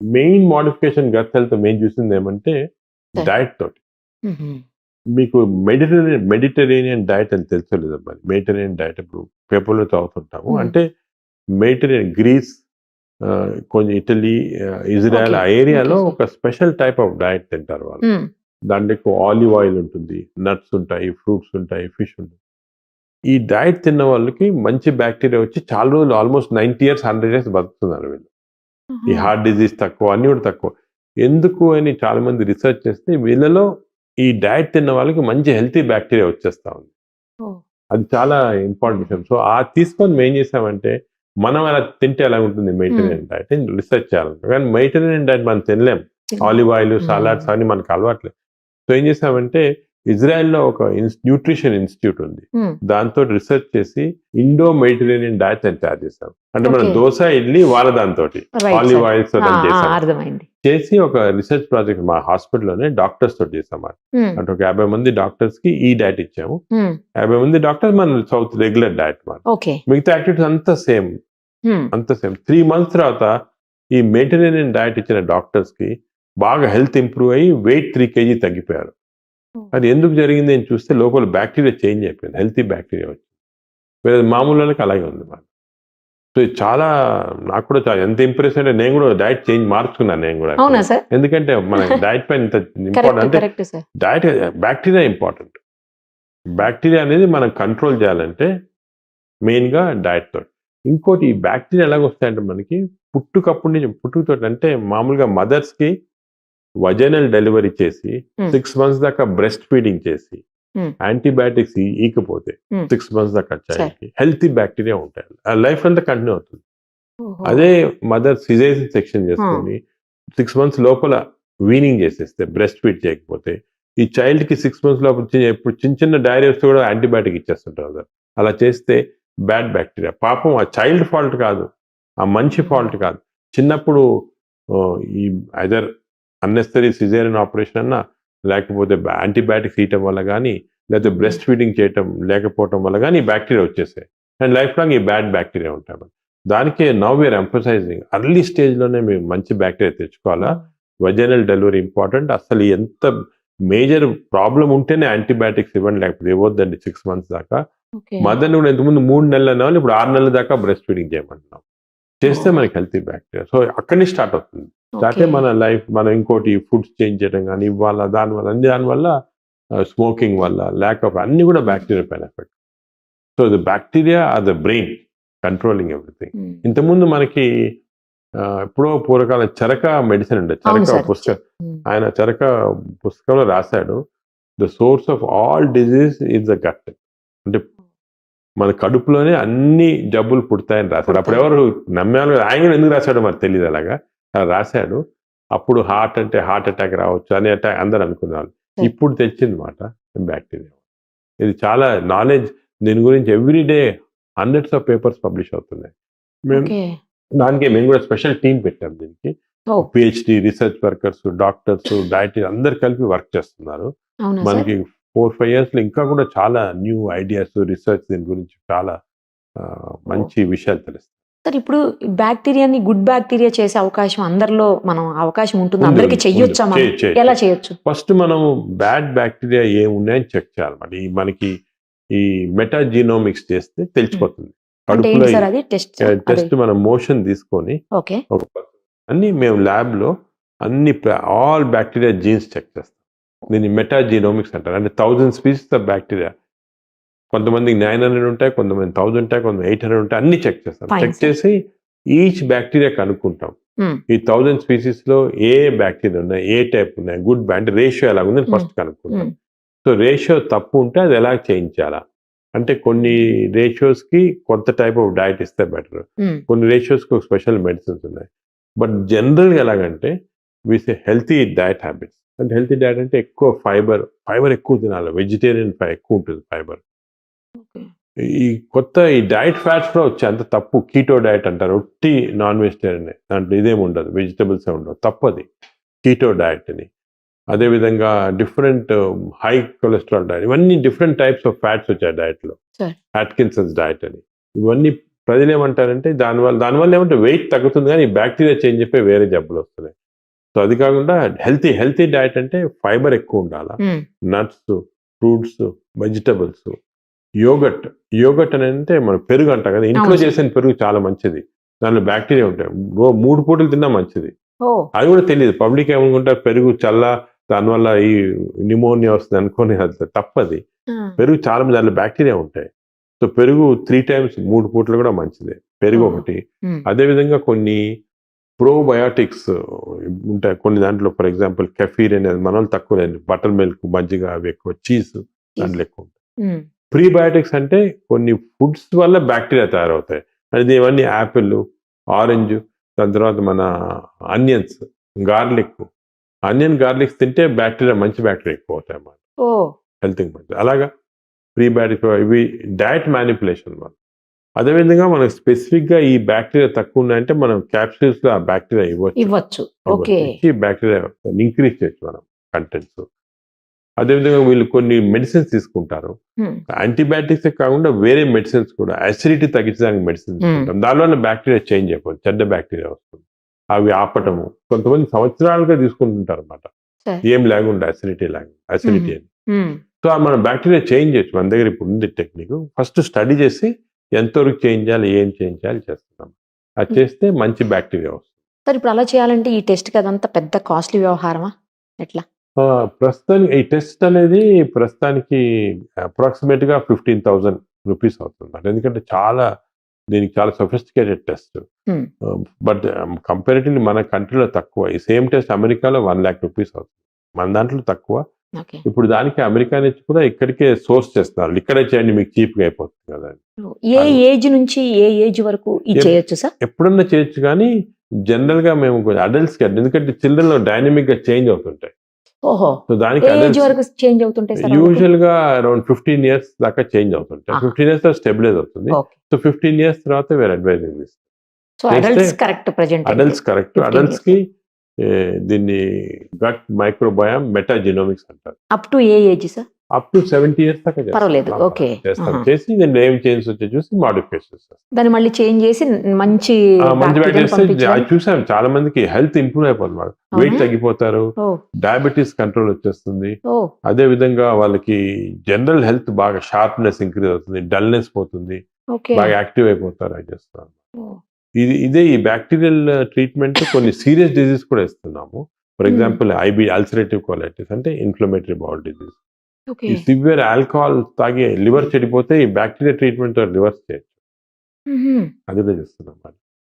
Main modification gut health main చూసింది ఏమంటే సరే. డైట్ తోటి. హుహు. మీకు మెడిటరేనియన్ డైట్ అని తెలుసో లేదో మరి. మెడిటరేనియన్ డైట్ ఇప్పుడు పేపర్‌లో చదువుతుంటాము. అంటే మెడిటరేనియన్ గ్రీస్ కొంచెం ఇటలీ, ఇజ్రాయెల్ ఓకే. ఆ ఏరియాలో ఓకే. ఒక స్పెషల్ టైప్ ఆఫ్ డైట్ తింటారు వాళ్ళు. హ్మ్. దాంట్లో ఎక్కువ ఆలివ్ ఆయిల్ ఉంటుంది, నట్స్ ఉంటాయి, ఫ్రూట్స్ ఉంటాయి, ఫిష్ ఉంటుంది. ఈ డైట్ తిన్న వాళ్ళకి మంచి బ్యాక్టీరియా వచ్చి చాలా రోజులు ఆల్మోస్ట్ 90 ఇయర్స్, 100 ఇయర్స్ బతుకుతున్నారు వీళ్ళు. ఈ ఆహా! హార్ట్ డిసీజ్ తక్కువ, అన్నీ కూడా తక్కువ. ఎందుకు అని చాలా మంది రిసర్చ్ చేస్తే వీళ్ళలో ఈ డైట్ తిన్న వాళ్ళకి మంచి హెల్తీ బ్యాక్టీరియా వచ్చేస్తా ఉంది. ఓహ్! అది చాలా ఇంపార్టెంట్ విషయం. సో, తీసుకొని మేం చేసామంటే, మనం అలా తింటే ఎలా ఉంటుంది మెడిటరేనియన్ డైట్ అని రిసర్చ్ చేయాలనుకున్నాం. కానీ మెడిటరేనియన్ డైట్ మనం తినలేం. ఆలివ్ ఆయిల్, సలాడ్స్ అవన్నీ మనకు అలవాట్లేదు. సో, ఏం చేసామంటే ఇజ్రాయెల్‌లో ఒక న్యూట్రిషన్ ఇన్‌స్టిట్యూట్ ఉంది. హ్మ్. దాంతో రిసర్చ్ చేసి ఇండో మెడిటరేనియన్ డైట్ అని తయారు చేసాం. అంటే మనం ఓకే. దోస, ఇడ్లీ వాళ్ళ దాంతోటి రైట్ ఆలివ్ సార్. ఆయిల్స్ ఆ! దాన్ని ఆ! చేసాం. అర్థమైంది. చేసి ఒక రిసర్చ్ ప్రాజెక్ట్ మా హాస్పిటల్‌లోనే డాక్టర్స్ తోటి చేసాం. హ్మ్. అంటే ఒక 50 మంది డాక్టర్స్‌కి ఈ డైట్ ఇచ్చాము. హ్మ్. 50 మంది డాక్టర్స్ మన సౌత్ రెగ్యులర్ డైట్ మాట. ఓకే. మిగతా యాక్టివిటీస్ అంతా సేమ్. హ్మ్. అంతా సేమ్. 3 మంత్స్ తర్వాత ఈ మెడిటరేనియన్ డైట్ ఇచ్చిన డాక్టర్స్‌కి బాగా హెల్త్ ఇంప్రూవ్ అయ్యి వెయిట్ 3 కేజీ తగ్గిపోయారు. అది ఎందుకు జరిగింది అని చూస్తే లోపల బ్యాక్టీరియా చేంజ్ అయిపోయింది. హెల్తీ బ్యాక్టీరియా వచ్చింది. వేరే మామూలు వాళ్ళకి అలాగే ఉంది మాట. సో, ఇది చాలా నాకు కూడా చాలా ఎంత ఇంప్రెస్ అంటే నేను కూడా డైట్ చేంజ్ మార్చుకున్నాను నేను కూడా. అవునా సార్? ఎందుకంటే మన డైట్ పైన ఇంత ఇంపార్టెంట్ కరెక్ట్. అంటే correct sir. Diet bacteria important. Bacteria అనేది మనం కంట్రోల్ చేయాలంటే మెయిన్‌గా డైట్ తోటి. ఇంకోటి ఈ బ్యాక్టీరియా ఎలాగొస్తాయంటే మనకి పుట్టుకతోటి అంటే మామూలుగా మదర్స్‌కి వజైనల్ డెలివరీ చేసి హ్మ్. 6 మంత్స్ దాకా బ్రెస్ట్ ఫీడింగ్ చేసి హ్మ్. యాంటీబయాటిక్స్ ఈకపోతే హ్మ్. 6 మంత్స్ దాకా సరే. చైల్డ్‌కి హెల్తీ బ్యాక్టీరియా ఉంటాయి. ఆ లైఫ్ అంతా కంటిన్యూ అవుతుంది. ఓహో! అదే మదర్ సిజేరియన్ సెక్షన్ ఆ! చేసుకొని 6 మంత్స్ లోపల వీనింగ్ చేసేస్తే బ్రెస్ట్ ఫీడ్ చేయకపోతే ఈ చైల్డ్‌కి 6 మంత్స్ లోపల ఇప్పుడు చిన్న చిన్న డయేరియా వస్తే కూడా యాంటీబయాటిక్ ఇచ్చేస్తుంటారు. అలా చేస్తే బ్యాడ్ బ్యాక్టీరియా. పాపం ఆ చైల్డ్ ఫాల్ట్ కాదు. ఆ మనిషి ఫాల్ట్ కాదు. చిన్నప్పుడు ఈ ఐదర్ అన్నెసెసరీ సిజేరియన్ ఆపరేషన్ అన్నా, లేకపోతే యాంటీబయాటిక్స్ ఇయటం వల్ల గానీ, లేకపోతే బ్రెస్ట్ ఫీడింగ్ చేయటం లేకపోవటం వల్ల గానీ ఈ బ్యాక్టీరియా వచ్చేసాయి. అండ్ లైఫ్ లాంగ్ ఈ బ్యాడ్ బ్యాక్టీరియా ఉంటాయి. దానికే నౌ వీఆర్ ఎంఫసైజింగ్ ఎర్లీ స్టేజ్‌లోనే మేము మంచి బ్యాక్టీరియా తెచ్చుకోవాలా. Vaginal delivery important. అసలు ఎంత మేజర్ ప్రాబ్లమ్ ఉంటేనే యాంటీబయాటిక్స్ ఇవ్వండి. లేకపోతే ఇవ్వొద్దండి 6 మంత్స్ దాకా. ఓకే. మదర్‌ని కూడా ఇంతకుముందు 3 నెలలు అనేవాళ్ళు. ఇప్పుడు 6 నెలల దాకా బ్రెస్ట్ ఫీడింగ్ చేయమంటున్నాం. చేస్తే ఓహ్! మనకి హెల్తీ బ్యాక్టీరియా. సో, అక్కడి నుంచి స్టార్ట్ అవుతుంది. స్టార్టే ఓకే. మన లైఫ్ మనం ఇంకోటి ఫుడ్స్ చేంజ్ చేయడం గానీ, ఇవ్వాలా దానివల్ల అన్ని దానివల్ల స్మోకింగ్ వల్ల, ల్యాక్ ఆఫ్ అన్నీ కూడా బ్యాక్టీరియా పైన effect. So, the bacteria are the brain controlling everything. Hmm. ఇంతకుముందు మనకి ఎప్పుడో పూర్వకాలం చరక మెడిసిన్ ఉండేది. అవును చరక సార్. హ్మ్. ఆయన చరక పుస్తకంలో రాసాడు. The source of all disease is the gut. అంటే మన కడుపులోనే అన్ని జబ్బులు పుడతాయని రాశాడు. పుడతాయి. అప్పుడెవరు నమ్మేవాళ్ళు కాదు. ఆయన కూడా ఎందుకు రాశాడో మరి తెలీదు అలాగా. అలా రాశాడు. అప్పుడు హార్ట్ అటాక్ రావచ్చు అని అందరూ అనుకునేవాళ్ళు. సరే. ఇప్పుడు తెచ్చింది మాట బ్యాక్టీరియా. ఇది చాలా నాలెడ్జ్ దీని గురించి every day hundreds of papers publish అవుతున్నాయి. మేము ఓకే. మేము కూడా స్పెషల్ టీమ్ పెట్టాం దీనికి. ఓహ్! పీహెచ్‌డీ రీసెర్చ్ వర్కర్స్, డాక్టర్స్, డైటీ అందరూ కలిపి వర్క్ చేస్తున్నారు. అవునా సార్? మనకి 4, 5 ఇయర్స్‌లో ఇంకా కూడా చాలా న్యూ ఐడియాస్, రీసెర్చ్ దీని గురించి చాలా మంచి విషయాలు తెలుస్తాయి. సార్ ఇప్పుడు బాక్టీరియాని గుడ్ బాక్టీరియా చేసే అవకాశం అందరిలో అవకాశం ఉంటుందా? ఉంది. అందరికి చెయ్యొచ్చా మనం? ఎలా చేయొచ్చు? ఫస్ట్ మనం బ్యాడ్ బ్యాక్టీరియా ఏమున్నాయని చెక్ చేయాలన్నమాట. మనకి ఈ మెటాజీనోమిక్స్ చేస్తే తెలిసిపోతుంది. అంటే కడుపులో ఏంటి సార్ అది టెస్ట్? టెస్ట్ మనం మోషన్ తీసుకొని ఓకే. అన్ని మేము ల్యాబ్‌లో అన్ని ఆల్ బ్యాక్టీరియా జీన్స్ చెక్ చేస్తాం. దీన్ని మెటాజీనోమిక్స్ అంటారు. అంటే 1000 స్పీసీస్ ఆఫ్ బ్యాక్టీరియా. కొంతమందికి 900 ఉంటాయి, కొంతమంది 1000 ఉంటాయి, కొంతమంది 800 ఉంటాయి. అన్నీ చెక్ చేస్తాం. Fine check sir. చేసి ఈచ్ బ్యాక్టీరియా కనుక్కుంటాం. హ్మ్. ఈ 1000 స్పీసీస్‌లో ఏ బ్యాక్టీరియా ఉన్నాయి, ఏ టైప్ ఉన్నాయి, గుడ్ అంటే రేషియో ఎలాగుందని ఫస్ట్ కనుక్కుంటాం. హ్మ్. సో, రేషియో తప్పు ఉంటే అది ఎలా చేయించాలా? అంటే కొన్ని రేషియోస్‌కి కొంత టైప్ ఆఫ్ డైట్ ఇస్తే బెటర్. హ్మ్. కొన్ని రేషియోస్‌కి ఒక స్పెషల్ మెడిసిన్స్ ఉన్నాయి. బట్ జనరల్‌గా ఎలాగంటే వి సే హెల్తీ డైట్ హ్యాబిట్స్. అంటే హెల్తీ డైట్ అంటే ఎక్కువ ఫైబర్ ఎక్కువ తినాలి. వెజిటేరియన్ ఎక్కువ ఉంటుంది ఫైబర్. ఓకే. ఈ డైట్ ఫ్యాట్స్ కూడా వచ్చాయి. అంత తప్పు. కీటో డైట్ అంటారు. ఒట్టి నాన్ వెజిటేరియనే. దాంట్లో ఇదేమి ఉండదు. వెజిటబుల్సే ఉండవు. తప్పది. కీటో డైట్ అని. అదేవిధంగా డిఫరెంట్ హై కొలెస్ట్రాల్ డైట్. ఇవన్నీ డిఫరెంట్ టైప్స్ ఆఫ్ ఫ్యాట్స్ వచ్చాయి డైట్‌లో. సార్. అట్కిన్సన్స్ డైట్ అని. ఇవన్నీ ప్రజలు ఏమంటారంటే దానివల్ల ఏమంటే వెయిట్ తగ్గుతుంది కానీ ఈ బ్యాక్టీరియా చేంజ్ అయిపోయి వేరే జబ్బులు వస్తున్నాయి. సో అది కాకుండా హెల్తీ డైట్ అంటే ఫైబర్ ఎక్కువ ఉండాలా, నట్స్, ఫ్రూట్స్, వెజిటబుల్స్, యోగట్ అని అంటే మన పెరుగు అంటాం కదా, ఇంట్లో అవును. చేసిన పెరుగు చాలా మంచిది, దానిలో బ్యాక్టీరియా ఉంటాయి. 3 పూటలు తిన్నా మంచిది. ఓ అది కూడా తెలియదు. పబ్లిక్ ఏమనుకుంటారు పెరుగు దానివల్ల ఈ నిమోనియా వస్తుంది అనుకోని, అది తప్పది. పెరుగు చాలా మంది దాంట్లో బ్యాక్టీరియా ఉంటాయి. సో పెరుగు 3 టైమ్స్ 3 పూటలు కూడా మంచిదే పెరుగు ఒకటి. అదేవిధంగా కొన్ని ప్రోబయాటిక్స్ ఉంటాయి కొన్ని దాంట్లో. ఫర్ ఎగ్జాంపుల్ కెఫీర్ అనేది మన వాళ్ళు తక్కువ లేదు, బటర్ మిల్క్, మజ్జిగ అవి ఎక్కువ, చీజ్ దాంట్లో ఎక్కువ ఉంటాయి. ప్రీబయాటిక్స్ అంటే కొన్ని ఫుడ్స్ వల్ల బ్యాక్టీరియా తయారవుతాయి. అది ఇవన్నీ యాపిల్, ఆరెంజ్, దాని తర్వాత మన ఆనియన్స్, గార్లిక్స్ తింటే మంచి బ్యాక్టీరియా ఎక్కువ అవుతాయి అన్నమాట, ఓ హెల్త్కి మంచిది. అలాగా ప్రీబయాటిక్స్ ఇవి డయట్ మ్యానిపులేషన్ వల్ల. అదేవిధంగా మనకు స్పెసిఫిక్గా ఈ బ్యాక్టీరియా తక్కువ ఉన్నాయంటే మనం క్యాప్సూల్స్లో ఆ బ్యాక్టీరియా ఇవ్వచ్చు. ఓకే. ఇచ్చి బ్యాక్టీరియా ఇంక్రీజ్ చేయొచ్చు మనం కంటెంట్స్. అదేవిధంగా వీళ్ళు కొన్ని మెడిసిన్స్ తీసుకుంటారు, యాంటీబయాటిక్స్ కాకుండా వేరే మెడిసిన్స్ కూడా, అసిడిటీ తగ్గించడానికి మెడిసిన్స్ తీసుకుంటాం. దానివల్ల బ్యాక్టీరియా చేంజ్ అయిపోతుంది, చెడ్డ బ్యాక్టీరియా వస్తుంది. అవి ఆపటము కొంతమంది సంవత్సరాలుగా తీసుకుంటుంటారు అనమాట, ఏం లేకుండా అసిడిటీ అని. సో మన బ్యాక్టీరియా చేంజ్ చేయొచ్చు. మన దగ్గర ఇప్పుడు ఉంది టెక్నిక్. ఫస్ట్ స్టడీ చేసి ఎంతవరకు చేంజ్ చేయాలి, ఏం చేంజ్ చేయాలి చేస్తున్నాం. అది చేస్తే మంచి బ్యాక్టీరియా వస్తుంది. సార్ ఇప్పుడు అలా చేయాలంటే ఈ టెస్ట్ అదంతా పెద్ద కాస్ట్లీ వ్యవహారమా ఎట్లా? ప్రస్తుతానికి ఈ టెస్ట్ అనేది ప్రస్తుతానికి అప్రాక్సిమేట్ గా 15,000 రూపీస్ అవుతుంది. ఎందుకంటే దీనికి చాలా సొఫిస్టికేటెడ్ టెస్ట్. బట్ కంపారిటివ్లీ మన కంట్రీలో తక్కువ. ఈ సేమ్ టెస్ట్ అమెరికాలో 1 lakh రూపీస్ అవుతుంది, మన దాంట్లో తక్కువ. ఇప్పుడు దానికి అమెరికా నుంచి కూడా ఇక్కడికే సోర్స్ చేస్తున్నారు, ఇక్కడే చేయండి మీకు చీప్ గా అయిపోతుంది కదా. ఏ ఏజ్ నుంచి ఏ ఏజ్ వరకు చేయొచ్చు సార్? ఎప్పుడన్నా చేయొచ్చు, కానీ జనరల్ గా మేము అడల్ట్స్ కి, ఎందుకంటే చిల్డ్రన్ లో డైనమిక్ గా చేంజ్ అవుతుంటాయి. ఓహో. సో దానికి చేంజ్ అవుతుంటాయి యూజువల్ గా అరౌండ్ 15 years దాకా చేంజ్ అవుతుంటాయి. 15 years తర్వాత స్టెబిలైజ్ అవుతుంది. సో 15 years తర్వాత వేరే అడ్వైజింగ్ ఇస్తాం. Adults correct. అడల్ట్స్ కి దీన్ని గట్ మైక్రోబయామ్ మెటాజినోమిక్స్ అంటారు. Up to A age sir? Up to 70 years దాకా చేస్తాం. చేసి దీన్ని ఏం చేంజ్ వచ్చే చూసి మాడిఫికేషన్ చేస్తాం. దాన్ని మళ్ళీ చేంజ్ చేసి మంచి చూసాం, చాలా మందికి హెల్త్ ఇంప్రూవ్ అయిపోతుంది, వెయిట్ తగ్గిపోతారు, డయాబెటీస్ కంట్రోల్ వచ్చేస్తుంది. అదే విధంగా వాళ్ళకి జనరల్ హెల్త్ బాగా షార్ప్నెస్ ఇంక్రీజ్ అవుతుంది, డల్నెస్ పోతుంది, బాగా యాక్టివ్ అయిపోతారు. అది చేస్తాను. ఇదే ఈ బ్యాక్టీరియల్ ట్రీట్మెంట్ కొన్ని సీరియస్ డిజీజ్ కూడా ఇస్తున్నాము. ఫర్ ఎగ్జాంపుల్ అల్సరేటివ్ కోలైటిస్ అంటే ఇన్ఫ్లమేటరీ బౌల్ డిజీజ్. ఈ సివియర్ ఆల్కహాల్ తాగి లివర్ చెడిపోతే ఈ బ్యాక్టీరియా ట్రీట్మెంట్ రివర్స్ చేయొచ్చు, అది కూడా చేస్తున్నాం.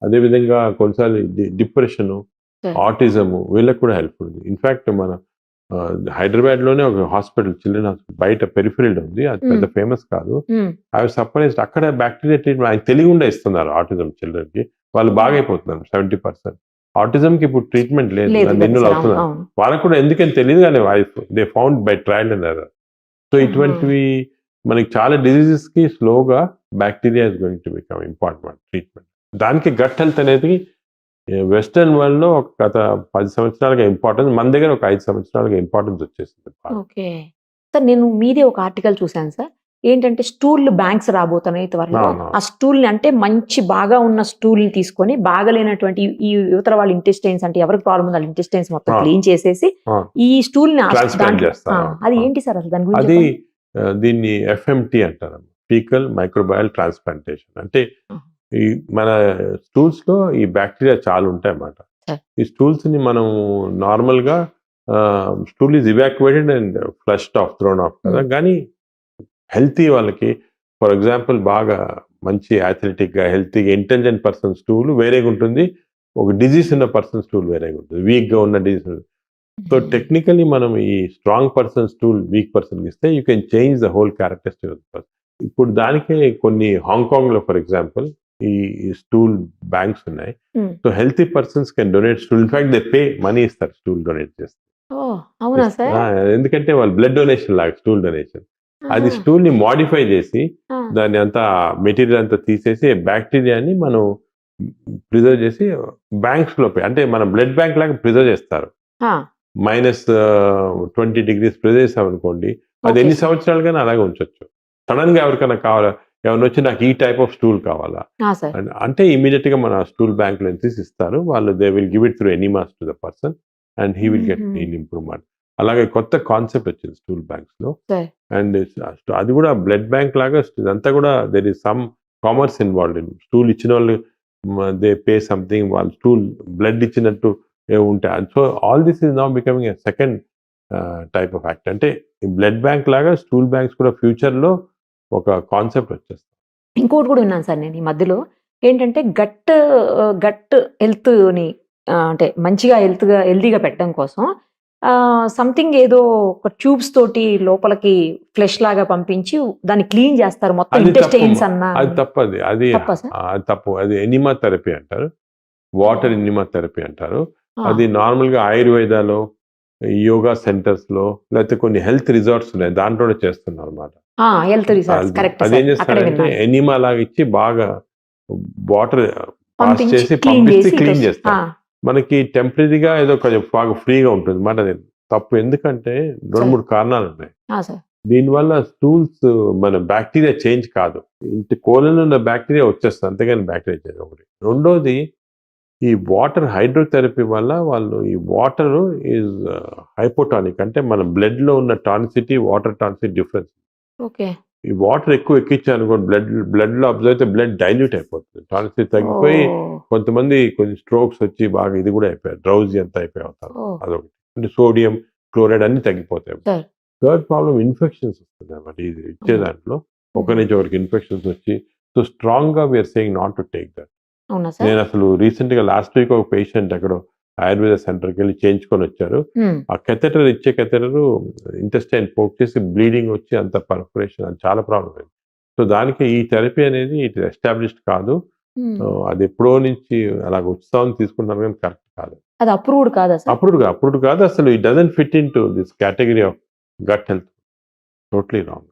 అదే విధంగా కొన్నిసార్లు డిప్రెషన్, ఆటిజము వీళ్ళకి కూడా హెల్ప్ఫుల్ ఉంది. ఇన్ఫాక్ట్ మన హైదరాబాద్ లోనే ఒక హాస్పిటల్, చిల్డ్రన్ హాస్పిటల్ బయట పెరిఫెరల్ ఉంది, అది పెద్ద ఫేమస్ కాదు. అవి సర్ప్రైజ్డ్, అక్కడ బ్యాక్టీరియా ట్రీట్మెంట్ ఆయన తెలియకుండా ఇస్తున్నారు ఆటిజం చిల్డ్రన్ కి, వాళ్ళు బాగా అయిపోతున్నారు 70%. ఆటిజం కి ఇప్పుడు ట్రీట్మెంట్ లేదు, ఎన్నో అవుతున్నారు. వాళ్ళకు కూడా ఎందుకని తెలియదు, కానీ they found by trial and error. So ఇటువంటివి మనకి చాలా డిజీజెస్ కి స్లోగా bacteria is going to become important treatment. దానికి గట్ హెల్త్ అనేది వెస్టర్న్ వరల్డ్ లో గత 10 సంవత్సరాలుగా ఇంపార్టెన్స్, మన దగ్గర ఒక 5 సంవత్సరాలుగా ఇంపార్టెన్స్ వచ్చేసింది. ఓకే సార్, నేను మీదే ఒక ఆర్టికల్ చూసాను సార్, ఏంటంటే స్టూల్ బ్యాంక్స్ రాబోతున్నాయి త్వరలో. ఆ స్టూల్ అంటే మంచి బాగా ఉన్న స్టూల్ తీసుకొని బాగలేనటువంటి ఈ యువతల వాళ్ళ ఇంటెస్టైన్స్ అంటే ఎవరికి ప్రాబ్లం ఉంది వాళ్ళ ఇంటెస్టైన్స్ మొత్తం క్లీన్ చేసేసి ఈ స్టూల్ ని అది ఏంటి సార్ అసలు దాని గురించి? దీన్ని FMT అంటారు, ఫీకల్ మైక్రోబయల్ ట్రాన్స్ప్లాంటేషన్. అంటే ఈ మన స్టూల్స్ లో ఈ బ్యాక్టీరియా చాలా ఉంటాయి అన్నమాట. ఈ స్టూల్స్ ని మనం నార్మల్ గా stool is evacuated and flushed off, thrown off కదా. కానీ హెల్తీ వాళ్ళకి, ఫర్ ఎగ్జాంపుల్ బాగా మంచి అథ్లెటిక్ గా హెల్తీగా ఇంటెలిజెంట్ పర్సన్ స్టూల్ వేరేగా ఉంటుంది, ఒక డిజీజ్ ఉన్న పర్సన్ స్టూల్ వేరేగా ఉంటుంది, వీక్ గా ఉన్న డిజీజ్. సో టెక్నికలీ మనం ఈ strong person stool weak person ఇస్తే you can change the whole characteristic of the person. ఇప్పుడు దానికే కొన్ని హాంకాంగ్ లో ఫర్ ఎగ్జాంపుల్ ఈ స్టూల్ బ్యాంక్స్ ఉన్నాయి. So healthy persons can donate stool, in fact they pay money ఇస్తారు స్టూల్ డొనేట్ చేస్తే. ఎందుకంటే వాళ్ళు బ్లడ్ డొనేషన్ లాగా స్టూల్ డొనేషన్, అది స్టూల్ ని మాడిఫై చేసి దాన్ని అంతా మెటీరియల్ అంతా తీసేసి బ్యాక్టీరియాని మనం ప్రిజర్వ్ చేసి బ్యాంక్స్ లో, అంటే మన బ్లడ్ బ్యాంక్ లాగా ప్రిజర్వ్ చేస్తారు. -20 degrees ప్రిజర్వ్ చేసాం అనుకోండి, అది ఎన్ని సంవత్సరాలుగానే అలాగే ఉంచొచ్చు. సడన్ గా ఎవరికైనా కావాలా, ఎవరిని వచ్చి నాకు ఈ టైప్ ఆఫ్ స్టూల్ కావాలా సార్ అంటే ఇమీడియట్ గా మన స్టూల్ బ్యాంక్ లో తీసి ఇస్తారు. వాళ్ళు they will give it through enemas to the person and he will get in improvement. అలాగే కొత్త కాన్సెప్ట్ వచ్చింది స్టూల్ బ్యాంక్స్ లో. సార్ అండ్ అది కూడా బ్లడ్ బ్యాంక్ లాగా ఇదంతా కూడా there is some commerce involved in. Stool ఇచ్చిన వాళ్ళు దే పే సంథింగ్, వాళ్ళు స్టూల్ బ్లడ్ ఇచ్చినట్టు ఉంటాయి. So all this is now becoming a second type of act. అంటే బ్లడ్ బ్యాంక్ లాగా స్టూల్ బ్యాంక్స్ కూడా ఫ్యూచర్ లో ఒక కాన్సెప్ట్ వచ్చేస్తుంది. ఇంకోటి కూడా విన్నాను సార్ నేను ఈ మధ్యలో, ఏంటంటే గట్ హెల్త్ని అంటే మంచిగా హెల్తీగా పెట్టడం కోసం సంథింగ్ ఏదో ఒక ట్యూబ్స్ తోటి లోపలికి ఫ్లెష్ లాగా పంపించి దాన్ని క్లీన్ చేస్తారు మొత్తం అది ఇంటెస్టైన్స్ తప్పు. అన్న. అది తప్పది. అది తప్పా సార్? అది తప్పు. అది ఎనిమా థెరపీ అంటారు, వాటర్ ఎనిమా థెరపీ అంటారు. అది నార్మల్ గా ఆయుర్వేదాలో, యోగా సెంటర్స్ లో, లేకపోతే కొన్ని హెల్త్ రిసార్ట్స్ ఉన్నాయి దాంట్లో చేస్తున్నారు అనమాట. హెల్త్ రిసార్ట్స్ కరెక్ట్ అదేం సార్, అక్కడే చేస్తారంటే విన్నాను. ఎనిమా లాగా ఇచ్చి బాగా వాటర్ పాస్ పంపించి చేసి క్లీన్ పంపిస్తే చేసి క్లీన్ చేస్తారు. మనకి టెంపరీగా ఏదో కొంచెం బాగా ఫ్రీగా ఉంటుంది అన్నమాట. అది తప్పు. ఎందుకంటే 2-3 కారణాలు ఉన్నాయి సార్. దీనివల్ల. స్టూల్స్ మన బ్యాక్టీరియా చేంజ్ కాదు, ఇంటి కోలలో ఉన్న బ్యాక్టీరియా వచ్చేస్తుంది, అంతేగాని బ్యాక్టీరియా చేంజ్ ఒకటి. రెండోది ఈ వాటర్ హైడ్రోథెరపీ వల్ల వాళ్ళు ఈ వాటర్ ఈజ్ హైపోటానిక్, అంటే మన బ్లడ్ లో ఉన్న tonicity water tonicity difference. Okay. ఈ వాటర్ ఎక్కువ ఎక్కించానుకోండి బ్లడ్ లో అబ్జర్వ్ అయితే బ్లడ్ డైల్యూట్ అయిపోతుంది, టానిసిటీ తగ్గిపోయి కొంతమంది కొన్ని స్ట్రోక్స్ వచ్చి బాగా ఇది కూడా అయిపోయారు, డ్రౌజీ అంతా అయిపోయి అవుతారు. అదొకటి. అంటే సోడియం క్లోరైడ్ అన్ని తగ్గిపోతాయి. థర్డ్ ప్రాబ్లం ఇన్ఫెక్షన్స్ వస్తుంది అన్నమాట. ఇది ఇచ్చే దాంట్లో ఒక నుంచి ఒకరికి ఇన్ఫెక్షన్స్ వచ్చి, సో స్ట్రాంగ్ గా we are saying not to take that. నేను అసలు రీసెంట్ గా లాస్ట్ వీక్ ఒక పేషెంట్ అక్కడ ఆయుర్వేద సెంటర్కి వెళ్ళి చేయించుకొని వచ్చారు. ఆ కెథెటర్ ఇచ్చే కెథెటర్ ఇంటెస్టైన్ పోక్ చేసి బ్లీడింగ్ వచ్చి అంత పర్ఫరేషన్, అది చాలా ప్రాబ్లం అయింది. సో దానికి ఈ థెరపీ అనేది ఇట్ ఎస్టాబ్లిష్డ్ కాదు. అది ఎప్పుడో నుంచి అలాగ ఉత్సాహం తీసుకుంటారు కానీ కరెక్ట్ కాదు. అది అప్రూవ్డ్ కాదా సార్? అప్రూవ్డ్ కాదు అసలు. It doesn't fit in to this category of gut health. Totally wrong.